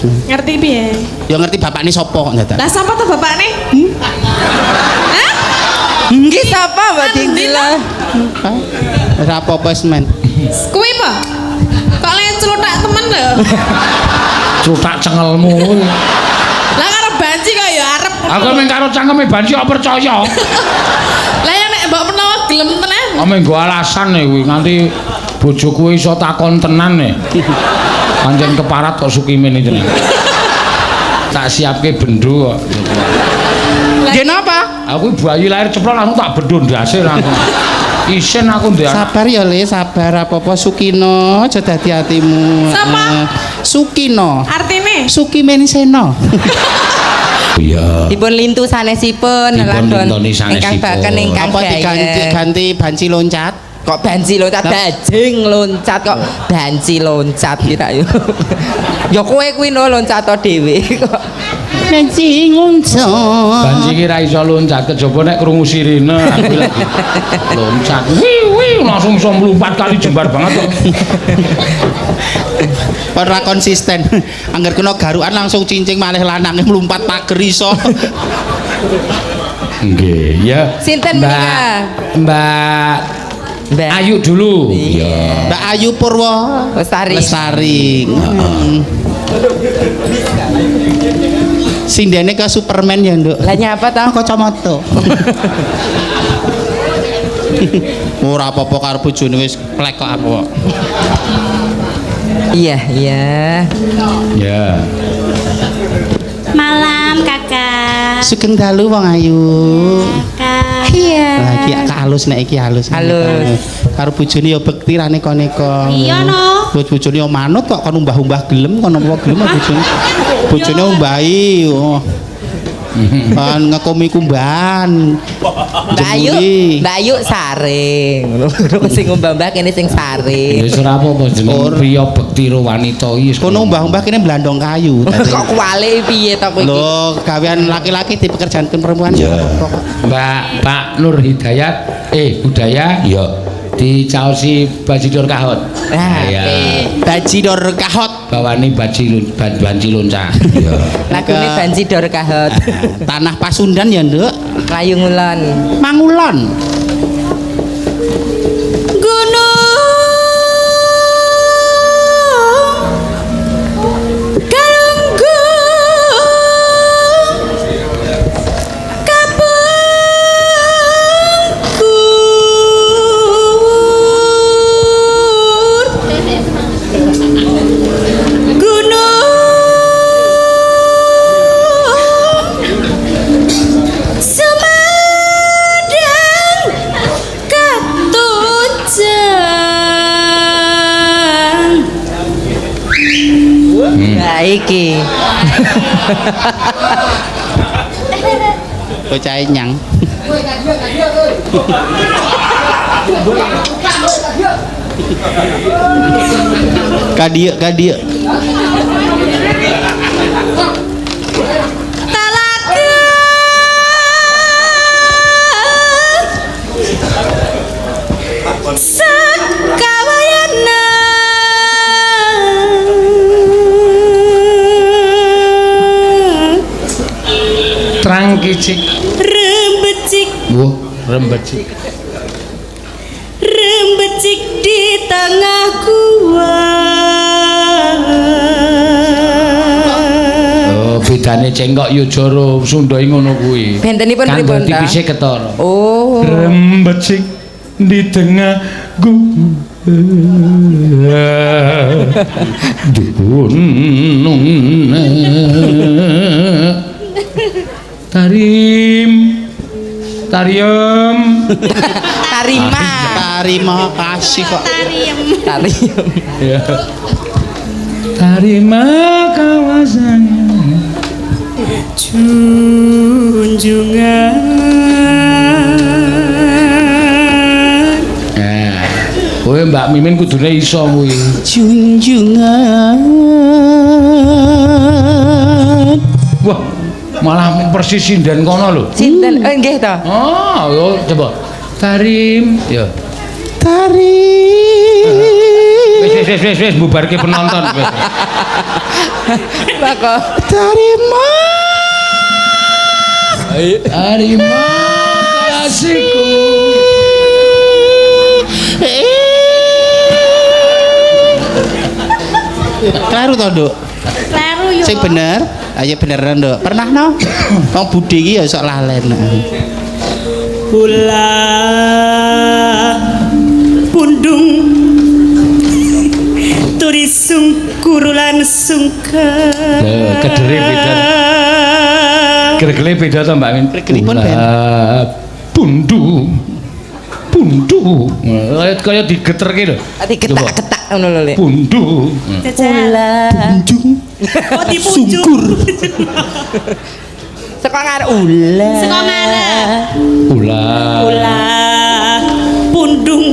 Bosman. Ngerti piye? Ya ngerti bapakne sapa kok dadak. Lah sapa tuh bapakne? Hah? Nggih sapa Mbak Dingdila? Ora apa-apa Bosman. Kuwi apa? Kok le celutak temen lho. Cutak cengelmu. Lah karo banci kok ya arep. Aku mung karo cangkeme banci kok percaya. Lah ya nek mbok menawa gelem tenan. Ame nggo alasan nih kuwi nganti bojoku iso takon tenan nih. Pancen keparat kok Sukimin iki tenan. Tak siapke bendo kok. Nggih napa? Aku bayi lahir ceplok langsung tak bendo ndase langsung. Isen aku ndek. Sabar ya Le, sabar apa-apa Sukino, aja dadi atimu. Sapa? Sukino. Artine? Sukimen Sena. Iya. Dipun lintu sanesipun Dipun ladon lintoni sanesipun. ingkang baken ingkang Apa diganti banci loncat? kok banci loncat bajing loncat kok banci loncat kita yo. Ya kowe kuwi no loncat to dhewe kok. Banci loncat. Banci ki ra iso loncat kejaba nek krungu sirine aku lagi loncat. Wih langsung iso mlumpat kali jembar banget kok. Ora konsisten. Angger kena garukan langsung cincing malih lanange mlumpat pager iso. Nggih, ya. Sinten menika? Mbak Ayu dulu. Iya. Mbak Ayu Purwo Lestari. Lestari. Sindene ke Superman ya, Nduk. Lah nyapa to? Kacamata. Ora apa-apa karo bojone wis plek kok aku kok. Iya, iya. Ya. Malam kakak. Sugeng dalu wong Ayu. Kakak. Iya. Lah iki halus nek iki halus. Halus. Karo bojone ya bekti ra neko-neko. Iya no. Bojone ya manut kok kon umbah-umbah gelem kon apa gelem bojone. Bojone umbahi. Oh. Kan ngekomi kumbahan. Mbak Ayu saring. Ngono sing mbah-mbah kene sing saring. Wis ora apa-apa jeneng priya bekti ro wanita iki. Kono umbah-umbah kene blandong kayu. Kok kuwale piye to kowe iki? Lho, gawean laki-laki dipekerjakan perempuan ya. Mbak Nur Hidayat Budaya ya dicaosi Bajidor Kahot. Ya. Bajidor Kahot Bawani banci loncat. Ya. Lagune banci dor kahot. Tanah Pasundan ya, Nduk. Layu ngulon. Mangulon. Iki. Bocah nyang. Kadieu. Trang kicik. Rembecik. Wah, rembecik. Rembecik di tengah gua. Oh, bedane cengkok Yojoro Sunda ngono kuwi. Bentenipun pripun ta? Tipise ketara. Oh. Rembecik di tengah gunung Tarima kasih kok. Tariem. Ya. Tarima kawasannya Junjungan. Kowe Mbak Mimin kudune iso kuwi. Junjungan. Wah, malah persis sinden kono lho. Sinten? Nggih to. Oh, yo coba. Tarim, yo. Tarim. Wis bubarke penonton wis. Lah kok Terima Terima kasihku. Kleru to, Nduk? Kleru yo. Sing bener. Ayo beneran, Nduk. Pernah no? Wong budhe iki ya sok lalen. Ulah pundung turi sungkurulan sungker Kedere beda. Gregele beda to Mbak Min. Gregelipun ben. Bundu. Kaya digeterke lho. diketak-ketak ngono lho, Le. Bundu. Punjung. Oh dipunjuk Saka ngarep ulah. Saka ngarep. ulah pundung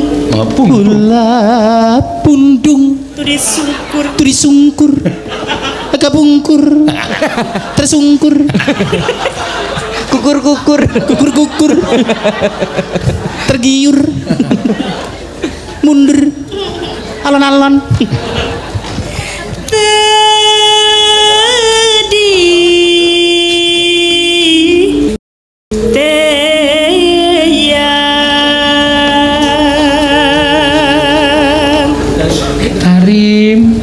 Bundu. Bola pundung turi sungkur turi sungkur. Agak bungkur. Tersungkur. Kukur-kukur. Kukur-kukur. Tergiur. Mundur. Alon-alon. Karim.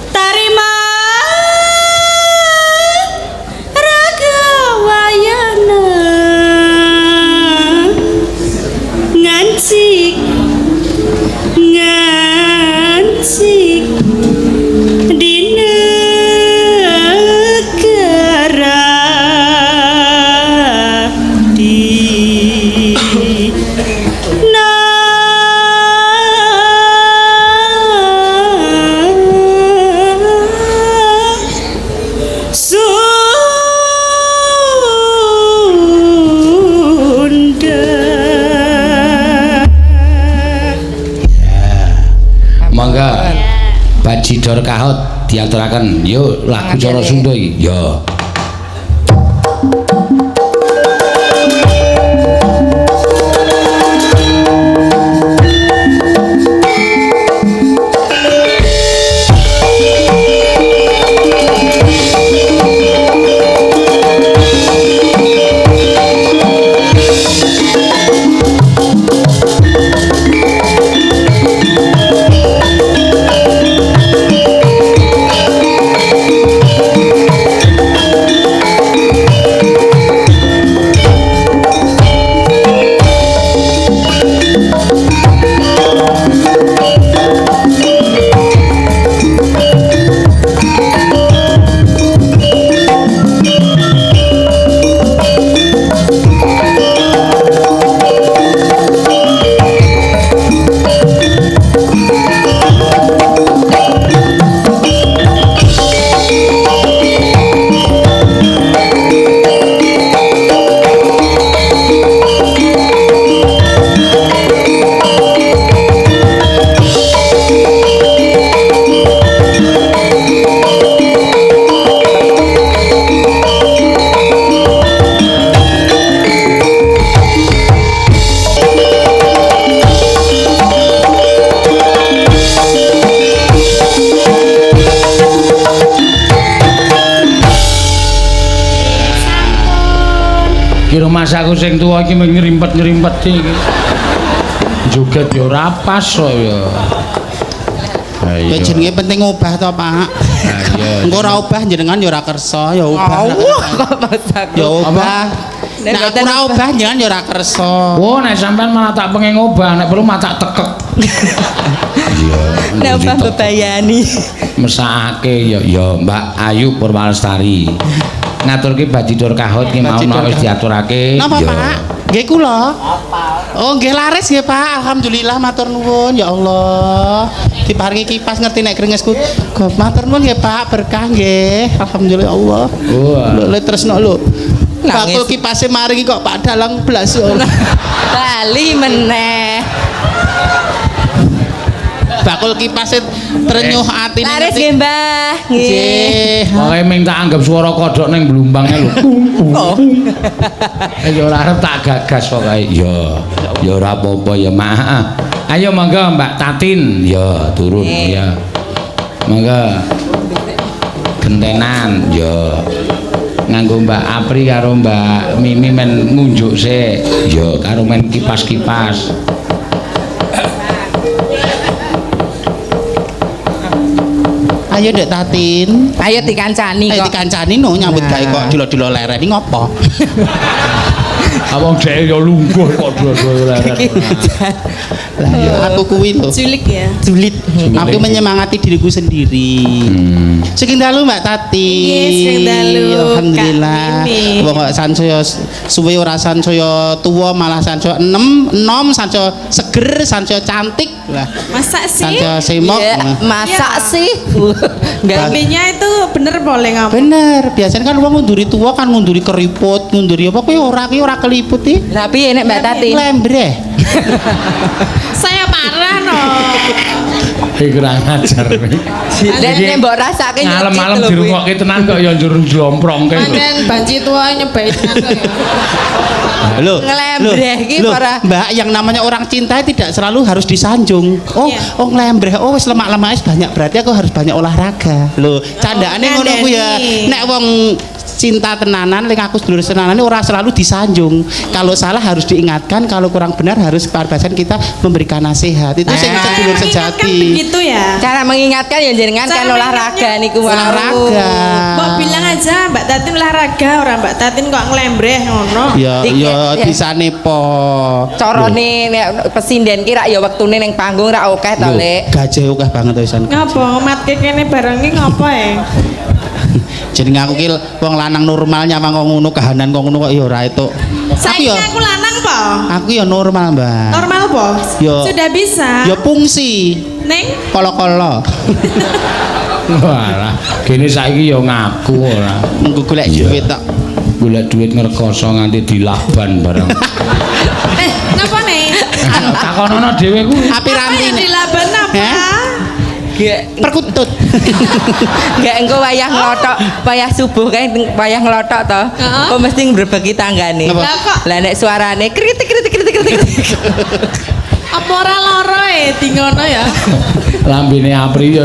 Tarima raga wayana ngancik di negara di Mangga Bajidor Kahot diaturaken yuk lagu cara Sunda iki yo. Kira masaku sing tuwa iki mung ngrimpet-ngrimpet iki. Joget yo ora pas kok ya. Ya jenenge penting obah to, Pak. Engko ora obah jenengan ya ora kersa, ya obah. Kok masaku. Ya obah. Nek Nek aku ora obah jenengan ya ora kersa. Oh, nek sampean malah tak pengen ngobah, nek perlu mah tak tekek. Iya. Nek apa bebayani. Mesakake ya Mbak Ayu Purwalestari. Ngaturke Bajidor Kahot ki mau nek wis diaturake. Napa, Pak? Nggih kula. Oh, nggih laris nggih, Pak. Alhamdulillah matur nuwun ya Allah. Diparingi kipas ngerti nek krengesku. Matur nuwun nggih, Pak. Berkah nggih. Alhamdulillah Allah. Wah. Lho tresno lho. Nangis. Bakul kipase maringi kok Pak Dalang blas. Bali meneh. bakul kipas trenyuh atine. Laris nggih, Mbah. Nggih. Nggih. Pokoke ming tak anggap swara kodhok ning blumbange lho. Oh. Ya ora arep tak gagas pokoke. Ya ora apa-apa ya, Mak. Ayo monggo Mbak Tatin. Ya turun ya. Monggo. Gentenan ya. Nganggo Mbak Apri karo Mbak Mimi men ngunjuk sik. Ya karo men kipas-kipas. Ayo Ndek Tatin. Ayo dikancani Ayo kok. dikancani no nyambut gawe kok dilo-dilo leren iki ngopo? Abang dhek ya lungguh kok dua-dua leren. Lah ya aku kuwi lho. Julik ya. Sulit. Aku menyemangati diriku sendiri. Sing dalu Mbak Tati. Nggih, sing dalu, Alhamdulillah. Kak Mimi. Wong kok sansaya suwe ora sansaya tuwa malah sansaya enom, sansaya seger, sansaya cantik. Lah, Masa sih? sansaya semok. Iya, Nah. masak Iya. sih. Enggak Intinya itu bener boleh ngomong. Bener, biasanya kan wong ngunduri tua kan ngunduri keriput, ngunduri apa kuwi ora keliput iki. Tapi enek Mbak Tati. Lembreh. Saya marah no. Kurang ajar. Dan nek mbok rasake Malam-malam dirungokke tenan kok ya njur njlomprongke lho. Pancen banci tua nyebain aku ya. Loh, Ngelembreh iki loh, ora. Mbak, yang namanya orang cinta tidak selalu harus disanjung. Oh, Iya. oh ngelembreh. Oh, wis lemak-lemak banyak berarti aku harus banyak olahraga. Loh, candaane ngono ku ya. ngandani. Nek wong cinta tenanan, lek aku sedulur tenanan ora selalu disanjung. Kalau salah harus diingatkan, kalau kurang benar harus bahkan kita memberikan nasihat. Itu sing sedulur Mengingatkan sejati. begitu ya. Cara mengingatkan ya jenengan kan Cara olahraga niku wau. Olahraga. Mbak bilang aja Mbak Tatin olahraga, orang Mbak Tatin kok ngelembreh ngono. Ya, Dikit, ya ya. bisa nepo. Carane nek pesinden ki rak ya wektune ning panggung rak akeh to, Lek. Gajah akeh banget to isan. Ngapa ngomatke kene barang iki ngapa ya? Jenenge aku ki wong lanang normal nyawang kok ngono kahanan kok ngono kok ya ora itu. Saiki ya aku lanang po. aku ya normal, Mbak. Normal po. Yo. Sudah bisa. Ya fungsi Neng kolo-kolo. Walah, kene saiki ya ngaku ora. Engko golek Iya. duit tok. Golek duit ngerkoso nganti dilaban bareng. ngapa nih? Takonono dhewe kuwi. Api Apa ranti yang nek dilaban apa? Heh? Gek perkutut. gek engko wayah nglothok, wayah subuh kae wayah nglothok to. Heeh. Kok mesti mbrebeki tanggane. Apa? Lah kok Lah nek suarane kritik kritik kritik kritik. apa ora loro di ngono ya? Lambene Apri ya.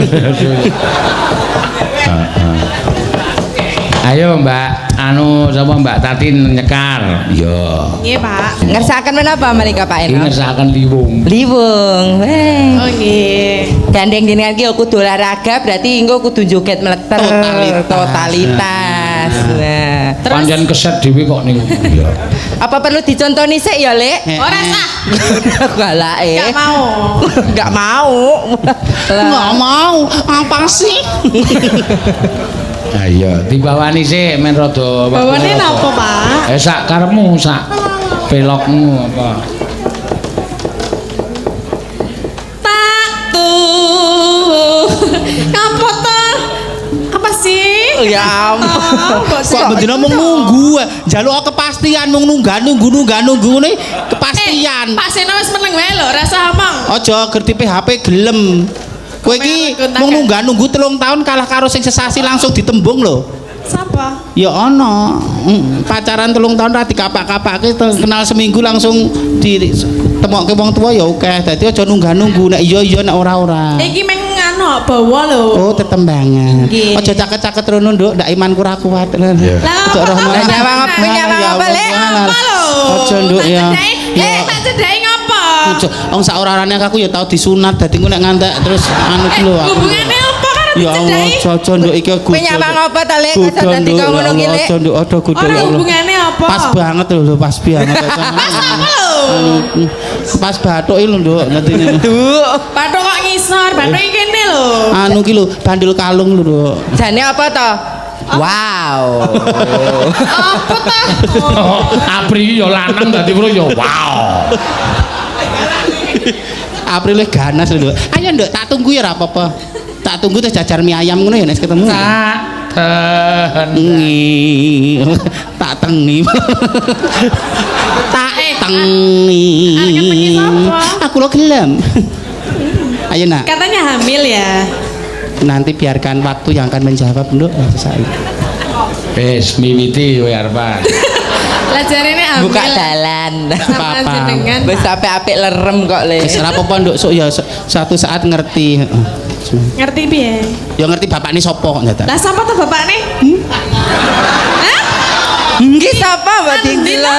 Ayo Mbak, sapa Mbak Tatin nyekar. Ya. Nggih, Pak. Ngersaken menapa menika Pak Iki Eno? ngersakaken liwung. Liwung. Weh. Oh nggih. Gandeng jenengan ki kudu olahraga berarti engko kudu joget meleter totalitas. Nah. Terus Pancen keset dhewe kok niku. Ya. Apa perlu dicontoni sik ya, Lek? ora sah. Galake. Enggak mau. Enggak mau. Enggak mau. Apa sih? Ayo, dibawani sik men rada. Bawane napa, Pak? Sak karepmu, sak pelokmu apa. Ngapa to? Apa sih? Ya ampun. Kok bendina mung nunggu, njaluk kepastian mung nunggu ngene kepastian. Pak Seno wis meneng wae lho, rasa omong. Aja gerti PHP gelem. Kowe iki mung nunggu 3 tahun kalah karo sing sesasi langsung ditembung lho. Sapa? Ya ana. Pacaran 3 tahun ra dikapak-kapake kenal seminggu langsung ditemokke wong tua ya akeh. Dadi aja nunggu nek iya nek ora. Iki meng anu bawa lho. Oh, tetembangan. Nggih. Aja caket-caket rono, Nduk, ndak imanku ra kuat. Lah Aja rono. Lah, nyawang apa, Lek? Apa lho? Aja, Nduk, ya. Tak cedhaki ngapa? Aja, wong sak orane aku ya tau disunat dadi engko nek ngantek terus anu ki lho. Hubungane apa karo Ya Allah, dicedhaki? aja Nduk iki Kowe nyawang apa to, Lek? Kok Kudu, dadi Nduk, kok ngono ki, Lek? aja Nduk, aduh kudu Ora ya Allah. hubungane apa? Pas banget lho, pas banget. Apa lho? Pas bathuk iki lho, Nduk, ngerti. Duh. Bathuk kok ngisor, bathuk iki kene lho. Anu ki lho, bandul kalung lho, Nduk. Jane apa to? Wow. Apa ta? Oh, Apri ya lanang dadi bro ya wow. April ganas lho, Nduk. Ayo, Nduk, tak tunggu ya ora apa-apa. Tak tunggu terus jajar mie ayam ngono ya nek ketemu. Tak Tak tengi. Tak tengi. arek ngenyi sapa? Aku lo gelem. Ayo nak. Katanya hamil ya. Nanti biarkan waktu yang akan menjawab, Nduk. Wis miwiti kowe arepan. Lah jarene hamil. Buka dalan. Sama apa-apa. jenengan. Wis sampe apik lerem kok le. Wis ora apa-apa, Nduk. Sok ya suatu saat ngerti. Ngerti piye? Ya ngerti bapakne sapa kok nyadak. Lah sapa tuh bapakne? Hah? Nggih sapa Mbak Dingdila?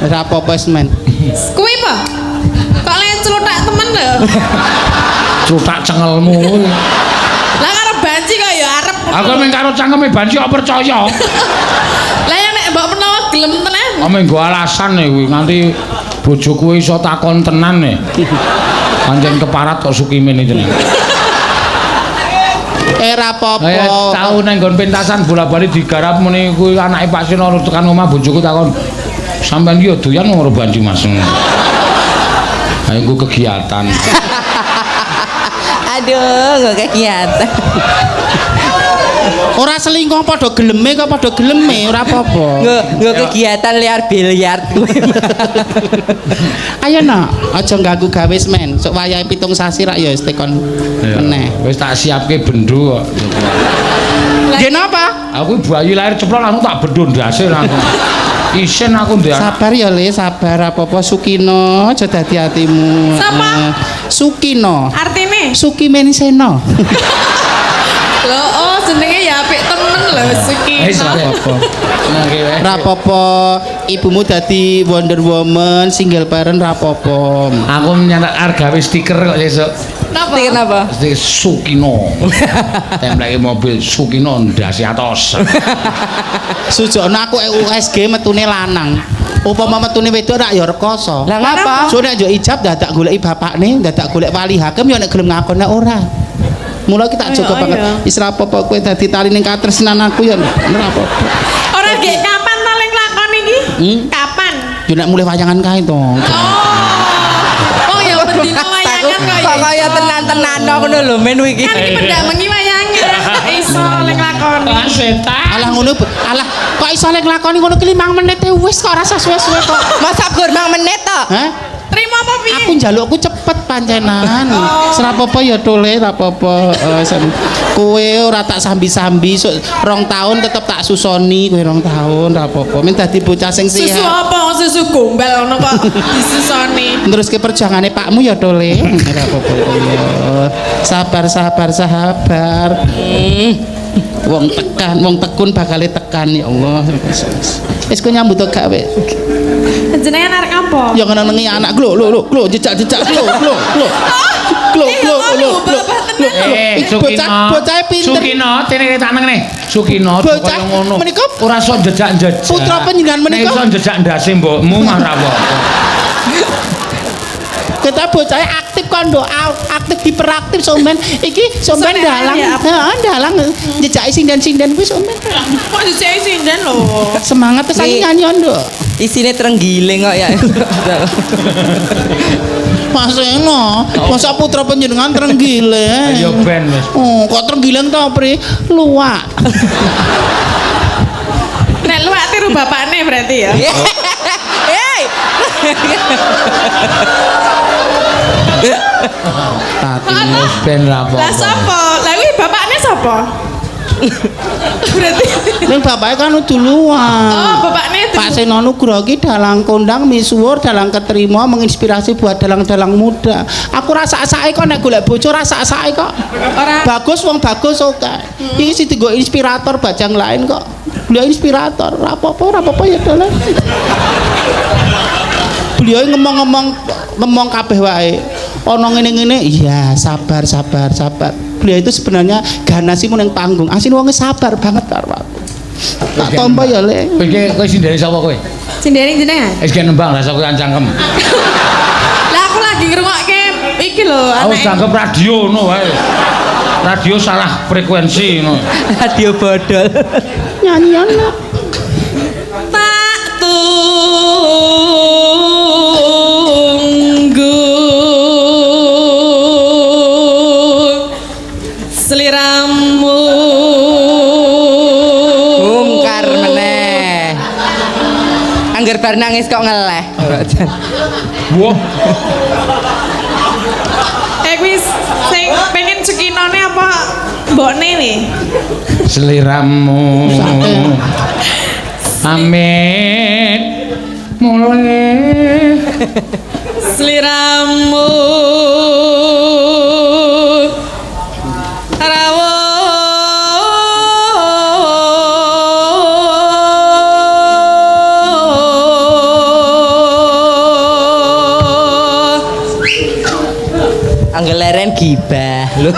Ora apa-apa wis men. Kuwi apa? Kok le celutak temen lho. Cutak cengelmu. Lah karo banci kok ya arep. Aku mung karo cangkeme banci kok percaya. Lah ya nek mbok menawa gelem tenan. Ame nggo alasan nih kuwi nganti bojoku iso takon tenan nih. Pancen keparat kok Sukimin iki jeneng. Ora apa-apa. Tau nang nggon pentasan bola-bali digarap muni kuwi anake Pak Sino tekan omah bojoku takon sampean iki yo doyan karo banci Mas. Ayo ku kegiatan. Aduh, kok kegiatan. Ora selingkuh padha geleme kok padha geleme, ora apa-apa. Nggo kegiatan liar biliar. Ayo no, aja ganggu gawe men. Sok wayahe 7 sasi rak ya wis tekon meneh. Wis tak siapke bendu kok. Nggih napa? Aku bayi lahir ceplok langsung tak bendu ndase langsung. Isen aku ndek. Sabar ya Le, sabar apa-apa Sukino, aja dadi atimu. Sapa? Sukino. Artine? Sukimeniseno. Lho, oh jenenge ya apik temen lho Sukino. Wis apa-apa. Ora apa-apa, ibumu dadi Wonder Woman, single parent ora apa-apa. Aku nyetak argawe stiker kok sesuk. Napa? Kenapa? Stiker Sukino. Template mobil Sukino ndase atos. Sujokno aku USG metune lanang. Upama metune wedok rak ya rekoso. Lah ngapa? So nek yo ijab dadak goleki bapakne, dadak golek wali hakim yo nek gelem ngakon nek ora. Mula kita Ayo, jaga banget. ayo. Wis ra apa-apa kowe dadi tali ning katresnan aku yo ora apa-apa. Ora gek kapan to ling lakon iki? Kapan? Yo nek mulai wayangan kae to. Oh ya bendina wayangan kok ya. Kok kaya tenan-tenan ngono lho men iki. Kan iki pendak mengi wayangan. Iso ling lakon. Setan. Alah ngono, alah kok iso lek nglakoni ngono ki 5 menit wis kok rasa suwe-suwe kok. Masa gur 5 menit to? Hah? Terima apa piye? Aku njalukku cepet pancenan. Ora apa-apa ya Tole, ora apa-apa. Kowe ora tak sambi-sambi, 2 tahun tetep tak susoni kowe 2 tahun ora apa-apa. Men dadi bocah sing Susu sehat. apa? Susu gombal ngono kok disusoni. Teruske perjuangane pakmu ya Tole. Ora apa-apa. Sabar, sabar, sabar. Wong tekan, wong tekun bakal tekan ya Allah. Wis kowe nyambut gawe. Jenengan arek apa? Ya ngenengi anak glo jejak-jejak glo. Bocah pinter. Sukino, tene tak neng. Sukino Bocah kaya ngono. menika Ora iso jejak-jejak. putra panjenengan menika. Nek iso jejak ndase mbokmu mah ora apa. Kita bocah aktif kondo, aktif hiperaktif somen. Iki somen Somen dalang. ya, apa? Heeh, dalang jejak sinden-sinden kuwi somen. Kok dicek sinden lho. Semangat terus Nih. nyanyi ondo. Isine trenggiling kok ya. Mas Eno, masa putra panjenengan trenggile. Ayo ben wis. Oh, kok trenggileng to, Pri? Luwak. Nek luwak tiru bapakne berarti ya. Hei. Wis ben ra apa. Lah sapa? Lah kuwi bapakne sapa? Berarti Ning bapake kan udah luwak. oh bapakne Pak Seno Nugroho ki dalang kondang misuwur, dalang keterima, menginspirasi buat dalang-dalang muda. Aku rasa asake kok nek golek bojo rasa asake kok. ora Bagus wong bagus oke. Iki sing dienggo inspirator bajang lain kok. Beliau inspirator, ora apa-apa ya dolen. Beliau ngomong kabeh wae. Ana ngene-ngene, iya sabar. Beliau itu sebenarnya ganasimu ning panggung. Asin wonge sabar banget karo aku. Tak tampa ya, Le. Kowe sindene sapa kowe? sindene jenengan. Wis gen nembang rasa kowe cangkem. Lah aku lagi ngrungokke iki lho Aku anake. cangkem radio ngono wae. Radio salah frekuensi ngono. Radio bodol. Nyanyian lah. Tak tunggu seliramu Bongkar meneh. Angger bar nangis kok ngeleh. Wah, kuwi cekinone apa mbokne nih? Seliramu. Amin. Mulai. Seliramu Anggeleren gibah lho.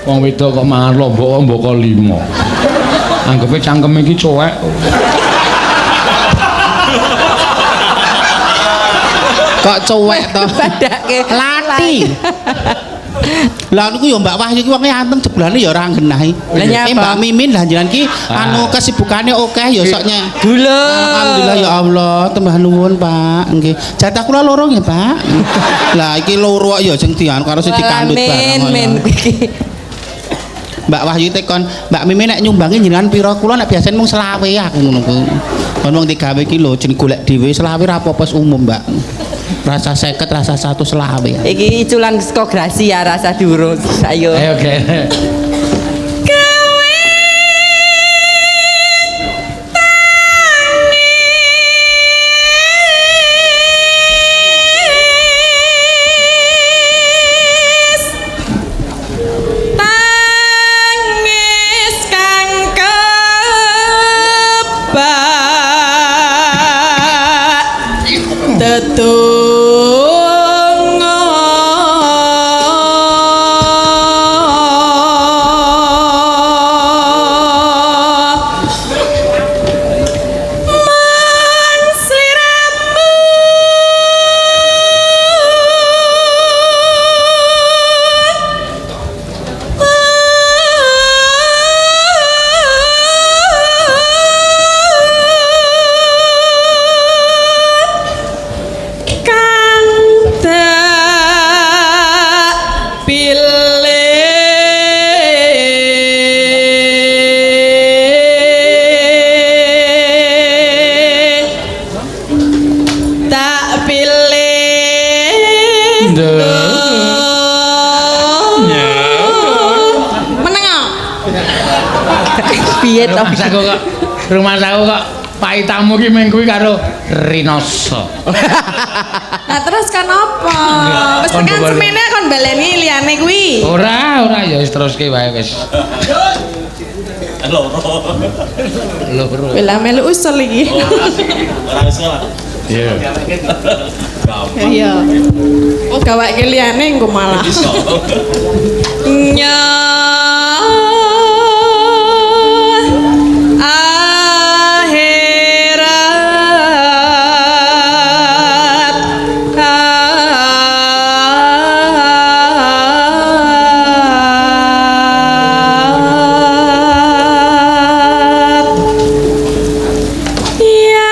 Wong wedok kok mangan lombok mbok 5. Anggepe cangkeme iki cuek. Kok cuek to? Badake Lati. Lah niku ya Mbak Wahyu iki wonge anteng jeblane ya ora nggenahi. Lah nyapa? Mbak Mimin lah jenengan ki anu kesibukane akeh ya soknya. Gula. Alhamdulillah ya Allah, tambah nuwun Pak. Nggih. Jatah kula loro nggih Pak. Lah iki loro kok ya sing dian karo sing dikandut bareng. Men Mbak Wahyu tekon, Mbak Mimin nek nyumbangi jenengan pira kula nek biasane mung 20 aku ngono ku. Kon wong 3 kilo jeneng golek dhewe 20 ra apa-apa umum Mbak. Rasa 50 rasa 120. iki culan saka Gracia rasa durung. Ayo. Ayo oke. tangis kang kebak tetunggo man sliramu kang tak pilih tak pilih meneng ah? Piye to? Rumah saku kok Pak tamu ki ming kuwi karo Rinoso. Nah terus kan apa? Wis Kon tekan balik. semene kon baleni liyane kuwi. Ora ya wis teruske wae wis. Loro. Bela melu usul iki. Iya. Iya. Oh gawake liyane engko malah. Nya akhirat ya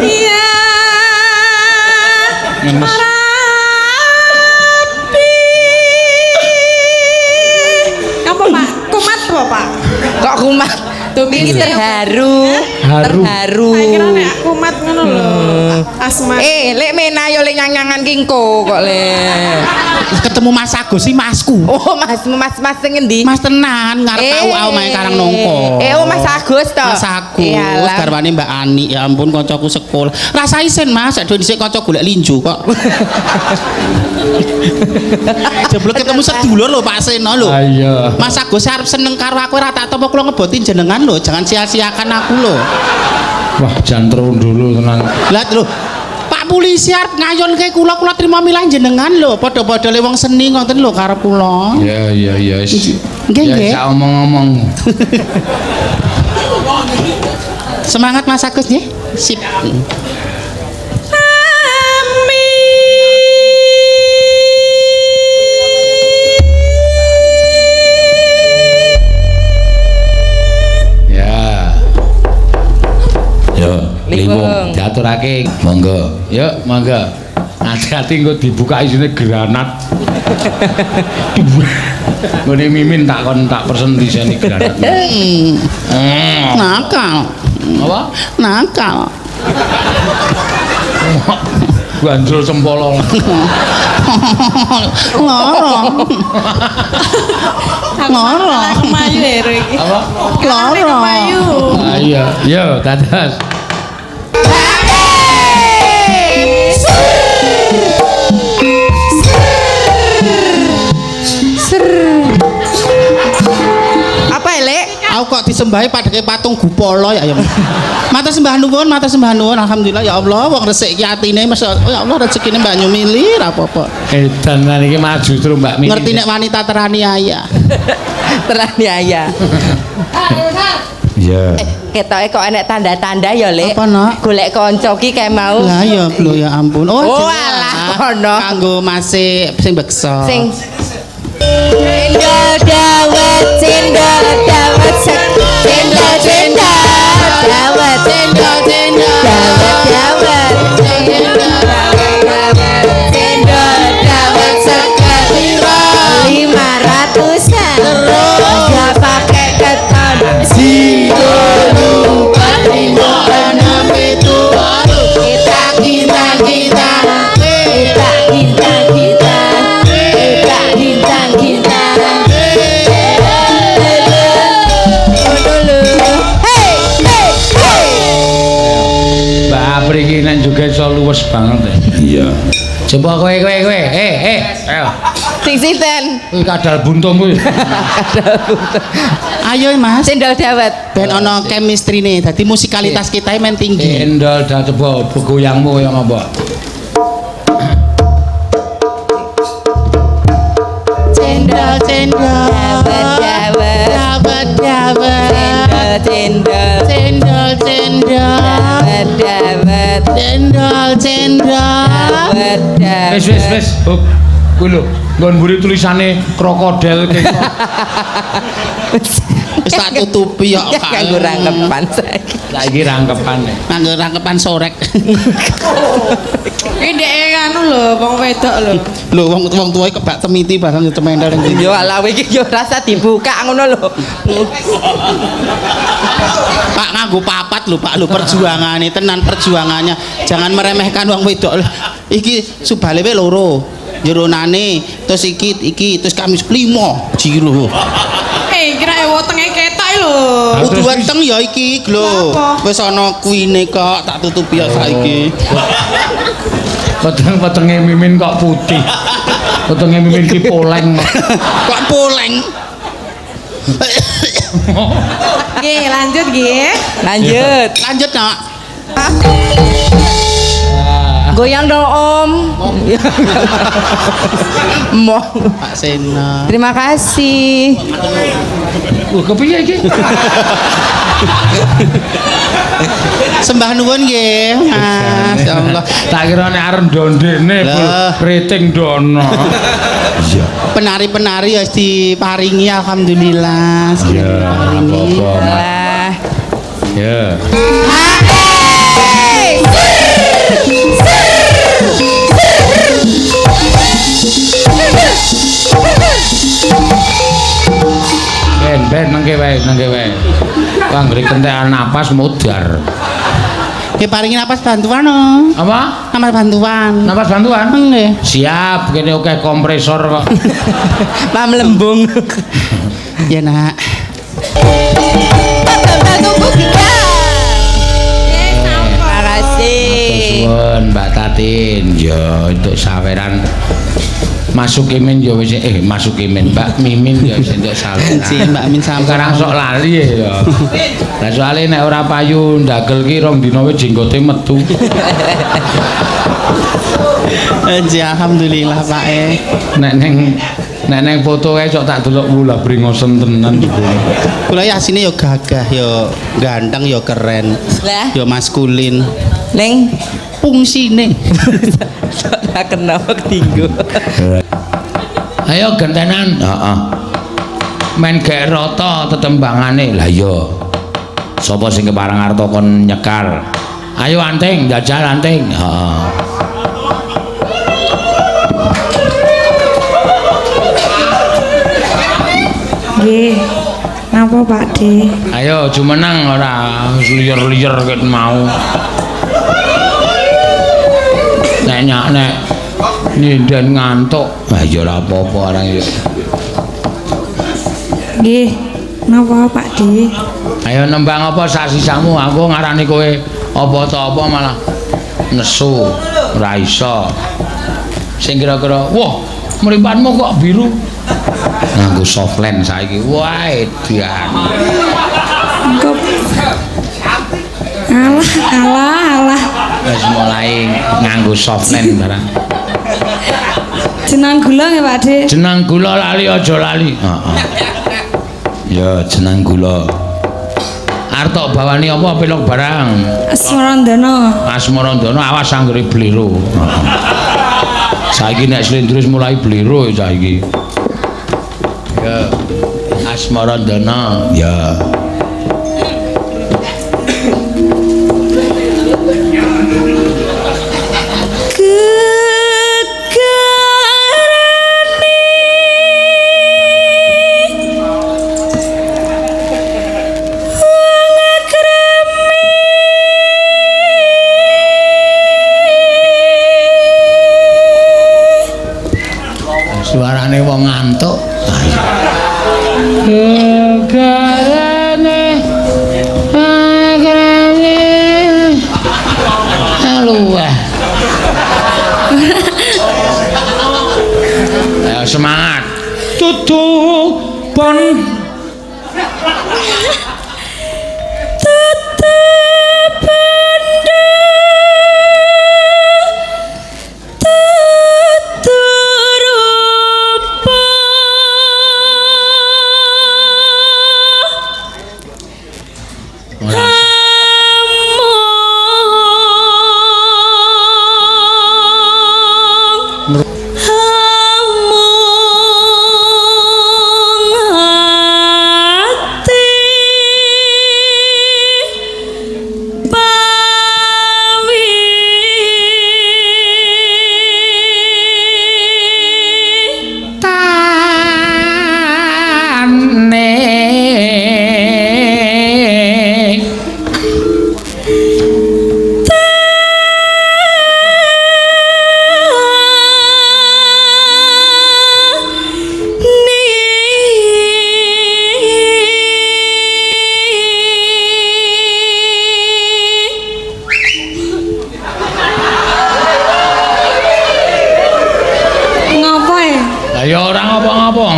ya Ngenes. Rabbi. Apa Pak? Kumat apa Pak? Kok kumat? Tuh Iki mikir terharu. Haru. Terharu. Saya kira nek kumat ngono lho. Asma. Lek mena yo lek nyanyangan kingko kok lek. Ketemu Mas Agus sih Masku. Oh, Mas sing endi? Mas tenan ngarep au mae karang nongko. Oh, Mas Agus to. Mas Agus Iyalah. garwane Mbak Ani. Ya ampun kancaku sekolah. Rasa isen Mas, sak dhisik kanca golek linju kok. Jeblok ketemu sedulur lho Pak Seno lho. Ayo. Mas Agus arep seneng karo aku ora tak topo kula ngebotin jenengan lho, jangan sia-siakan aku lho. Wah, jantrun dulu tenan. Lah lho, Pak polisi arep ngayonke kula trima milah jenengan lho, padha-padha le wong seni ngoten lho karep kula. Ya wis. Nggih, Ya nggih. sak omong-omong. Semangat Mas Agus nggih. Sip. Ya. Yo, Liwung. liwung. Diatur aturake. Monggo. Yuk, monggo. Hati-hati engko dibuka isine granat. Ngene mimin tak pesen diseni granat. Nakal. Apa? Nakal. Gandrul sempolo. Loro. Loro. Aku mayu hero iki. Apa? Loro. Mayu. Ah iya, yo dados. Apa elek? Aku kok disembahi padake patung Gupala ya. Matur sembah nuwun, alhamdulillah ya Allah wong resik ki atine ya Allah rezekine Mbak Nyumili ra apa-apa. Edan iki maju terus Mbak Mimi. Ngerti nek wanita teraniaya. Teraniaya. Iya. Ketoke kok enek tanda-tanda ya, Lek. Apa, Nak? Golek kanca ki kae mau. Lah ya lho ya ampun. Oh, jelas. alah, ono. Kanggo masih sing beksa. Sing cendol dawet cendol dawet cendol cendol dawet cendol cendol dawet cendol dawet sekepiro 500-an gak pakai keton Lupa lima enam itu baru kita Mbak Apri iki nek juga iso luwes banget. Iya. Coba kowe. Ayo. sing sinten Kuwi kadal buntung kuwi. Ayo Mas. cendol dawet Ben ono chemistry nih, dadi musikalitas kita men tinggi. Endol dah coba goyangmu koyo apa? Cendol cendol. dawet Dawet. cendol Cendol cendol. dawet Cendol cendol. Wis. Hop. Kuwi lho, nggon mburi tulisane krokodil kene. Wis tak tutupi ya. kanggo rangkepan saiki Saiki rangkepane. Nganggo rangkepan sorek. Iki ndek anu lho, wong wedok lho. Lho wong tuwa kebak temiti barang cemendel ning yo ala iki yo rasa dibuka ngono lho Pak nganggo papat lho Pak lho perjuangane tenan perjuangannya. Jangan meremehkan wong wedok. Iki subale we loro. Jeronane terus iki terus Kamis 5 jiro. Kira wetenge ketok lho. Kudu weteng ya iki lho. Wis ana kuine kok tak tutupi ya saiki. Wetenge mimin kok putih. Wetenge mimin ki poleng. Kok poleng? Nggih, lanjut nggih. lanjut Lanjut Nak. goyang dong om mau Pak Sena. terima kasih Kepiye iki? Sembah nuwun nggih Mas ya Allah. Tak kira nek arep ndondene Lah. rating dono. Iya. Penari-penari wis diparingi alhamdulillah. Iya, apa-apa. lah Ya. Ben nangke wae. Panggri kentekan napas mudar. Nggih paringi napas bantuan Apa? Napas bantuan. Napas bantuan? Nggih. Siap, kene oke kompresor kok. pam lembung Ya Nak. terima kasih Suwun Mbak Tatin, yo untuk saweran masuk Imin yo wis masuk Imin Mbak Mimin yo wis entuk saweran. Si Mbak Min sampeyan. Sekarang sok lali ya. Lah soalé nek ora payu ndagel ki rong dina wis jenggote metu. Alhamdulillah Pak Nek neng foto kae sok tak delok wula bringosen tenan. Kula ya asine yo gagah yo ganteng yo keren. lah Yo maskulin. neng Fungsine. tak kenapa ketinggu Ayo gentenan. Heeh. Men gek rata tetembangane. Lah iya. Sapa sing keparang arta kon nyekar? Ayo anting, jajal anting. Heeh. Nggih. Napa Pak De? Ayo jumeneng ora liyer-liyer ket mau. Nek nyinden ngantuk. Lah ya ora apa-apa arang yo. Nggih. Napa Pak De? Ayo nembang apa sak sisamu, aku ngarani kowe apa ta apa malah nesu. Ora iso. Sing kira-kira, wah, mripatmu kok biru. Nganggo softland saiki. Wah, edan. Kok alah. Wis mulai nganggo softland barang. Jenang gula nggih Pak De? Jenang gula lali aja lali. Heeh. Ya jenang gula. Arep bawani apa pelok barang? Asmarandana. Asmarandana awas anggere bliro. Heeh. Saiki nek Slendris mulai bliro saiki. Ya Asmarandana ya. Suarane wong ngantuk. Kegarane luweh. Ayo semangat. Tutu pon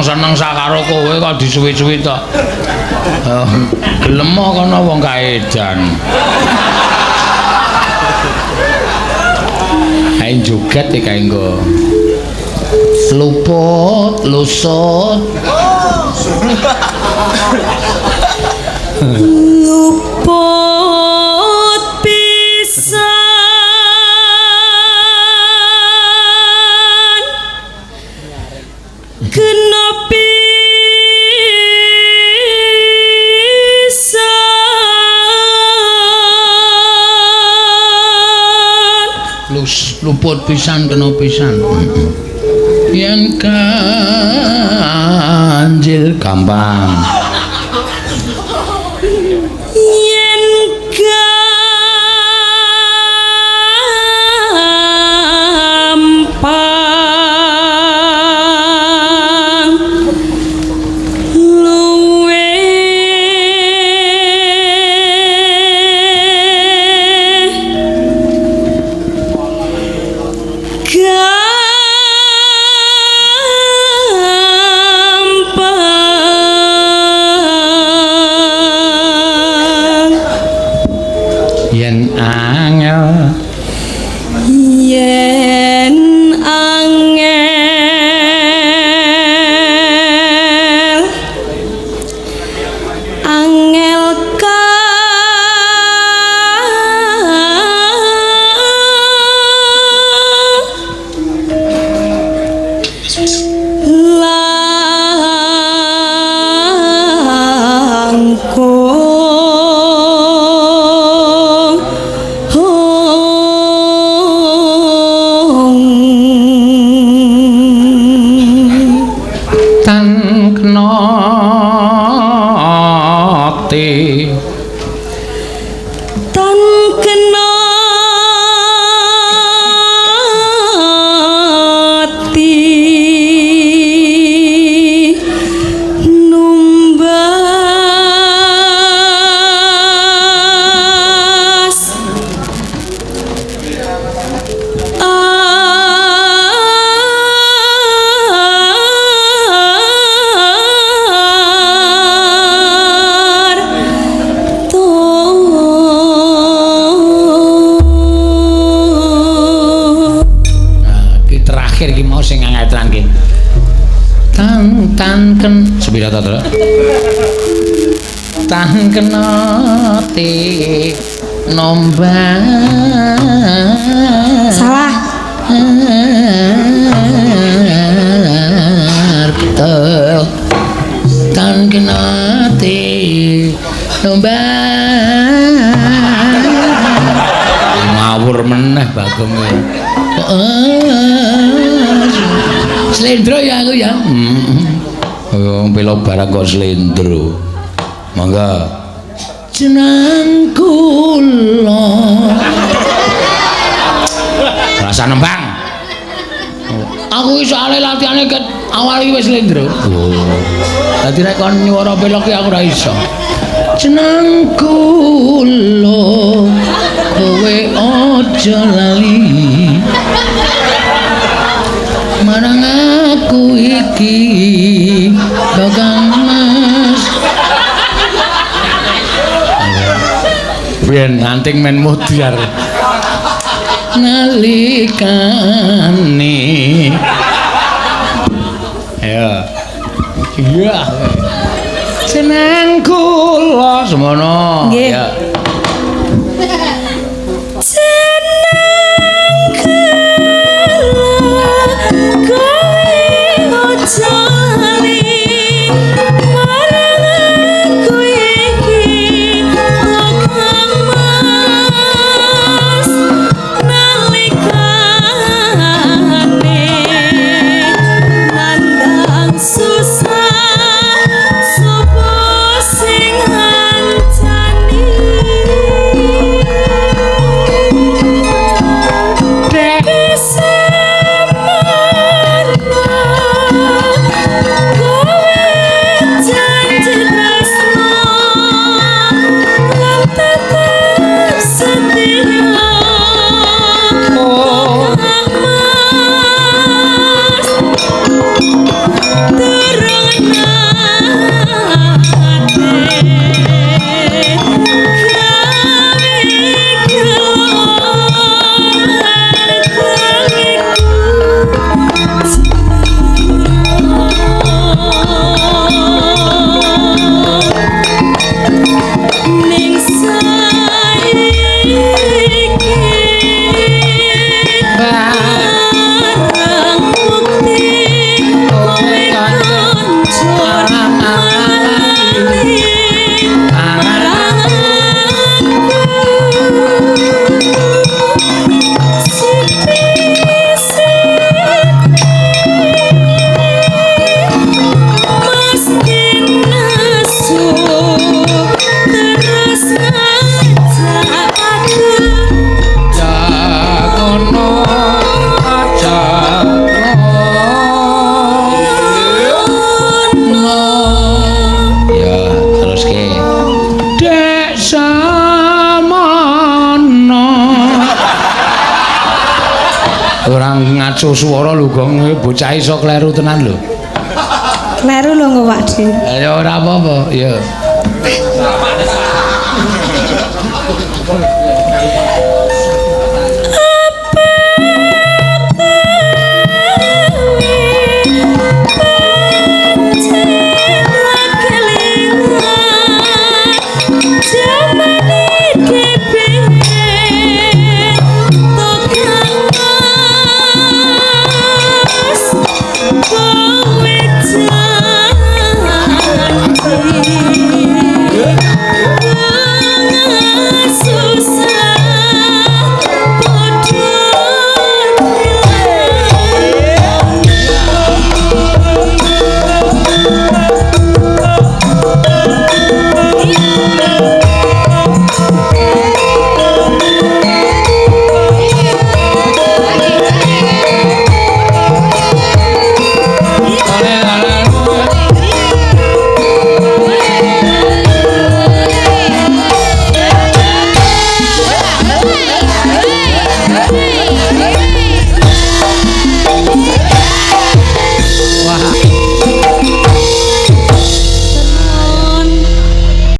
seneng sakaro kowe kok disuwi-suwi tok. Gelem kono wong kaedan. Ae joget iki kae nggo. Luput, lusut. Luput pisan kena luput pisan kena pisan. Yen kanjil gampang. yen gampang luwe gampang tan ken sepira ta to tan kena te nombang Salah. tan kena te nombang ngawur meneh Bagong slendro ya aku ya pelo barang kok slendro mangga jeneng kula rasa nembang aku iso ale latihane ket awal iki wis slendro dadi nek kon nyuwara pelok ki aku ora iso jeneng kula kowe aja lali marang aku iki Kakang Mas biyen anting men mutiar nalikane ya iya seneng kula semono Nggih. ya ngaco swara lho gong bocah iso kleru tenan lho. Kleru lho kok Pak Di. Ya ora apa-apa, ya.